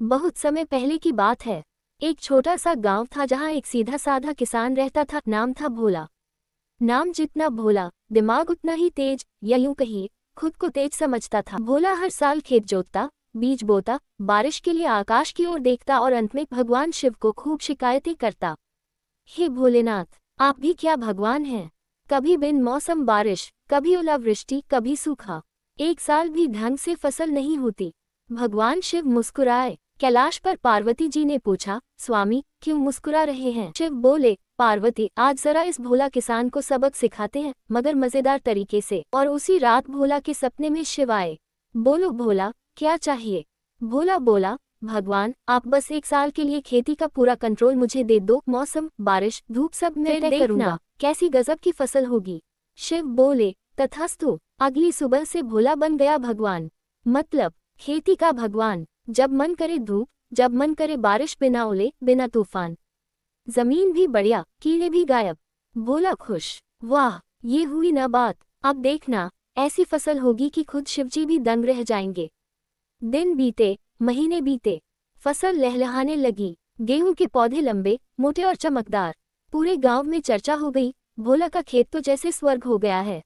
बहुत समय पहले की बात है। एक छोटा सा गांव था जहां एक सीधा साधा किसान रहता था। नाम था भोला। नाम जितना भोला, दिमाग उतना ही तेज, या यूं कहिए खुद को तेज समझता था। भोला हर साल खेत जोतता, बीज बोता, बारिश के लिए आकाश की ओर देखता और अंत में भगवान शिव को खूब शिकायतें करता। हे भोलेनाथ, आप भी क्या भगवान हैं? कभी बिन मौसम बारिश, कभी ओलावृष्टि, कभी सूखा। एक साल भी ढंग से फसल नहीं होती। भगवान शिव मुस्कुराए। कैलाश पर पार्वती जी ने पूछा, स्वामी क्यों मुस्कुरा रहे हैं? शिव बोले, पार्वती आज जरा इस भोला किसान को सबक सिखाते हैं, मगर मजेदार तरीके से। और उसी रात भोला के सपने में शिव आए। बोलो भोला, क्या चाहिए? भोला बोला, भगवान आप बस एक साल के लिए खेती का पूरा कंट्रोल मुझे दे दो। मौसम, बारिश, धूप सब मैं तय करूंगा, कैसी गजब की फसल होगी। शिव बोले, तथास्तु। अगली सुबह से भोला बन गया भगवान। मतलब खेती का भगवान। जब मन करे धूप, जब मन करे बारिश, बिना ओले बिना तूफान। जमीन भी बढ़िया, कीड़े भी गायब। भोला खुश। वाह, ये हुई ना बात। अब देखना, ऐसी फसल होगी कि खुद शिवजी भी दंग रह जाएंगे। दिन बीते, महीने बीते, फसल लहलहाने लगी। गेहूं के पौधे लंबे, मोटे और चमकदार। पूरे गांव में चर्चा हो गई, भोला का खेत तो जैसे स्वर्ग हो गया है।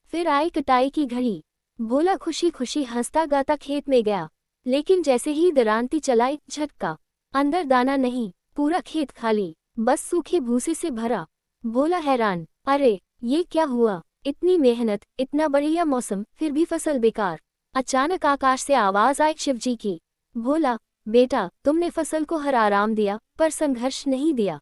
फिर आई कटाई की घड़ी। भोला खुशी खुशी हंसता गाता खेत में गया। लेकिन जैसे ही दरांती चलाई, झटका। अंदर दाना नहीं, पूरा खेत खाली, बस सूखे भूसे से भरा। भोला हैरान, अरे ये क्या हुआ? इतनी मेहनत, इतना बढ़िया मौसम, फिर भी फसल बेकार। अचानक आकाश से आवाज आई शिवजी की। भोला, बेटा तुमने फसल को हर आराम दिया, पर संघर्ष नहीं दिया।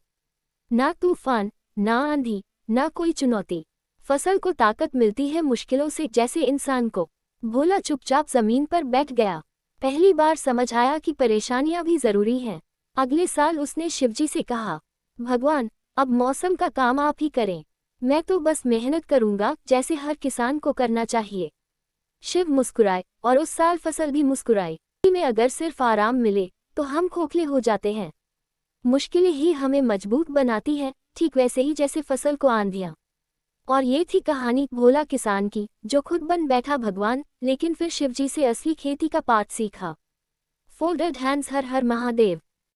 ना तूफान, ना आंधी, ना कोई चुनौती। फसल को ताकत मिलती है मुश्किलों से, जैसे इंसान को। भोला चुपचाप जमीन पर बैठ गया। पहली बार समझ आया कि परेशानियां भी जरूरी हैं। अगले साल उसने शिवजी से कहा, भगवान अब मौसम का काम आप ही करें। मैं तो बस मेहनत करूंगा, जैसे हर किसान को करना चाहिए। शिव मुस्कुराए, और उस साल फसल भी मुस्कुराई। में अगर सिर्फ आराम मिले तो हम खोखले हो जाते हैं। मुश्किलें ही हमें मजबूत बनाती हैं, ठीक वैसे ही जैसे फसल को आंधियां। और ये थी कहानी भोला किसान की, जो खुद बन बैठा भगवान, लेकिन फिर शिवजी से असली खेती का पाठ सीखा। फोल्डेड हैंड्स, हर हर महादेव।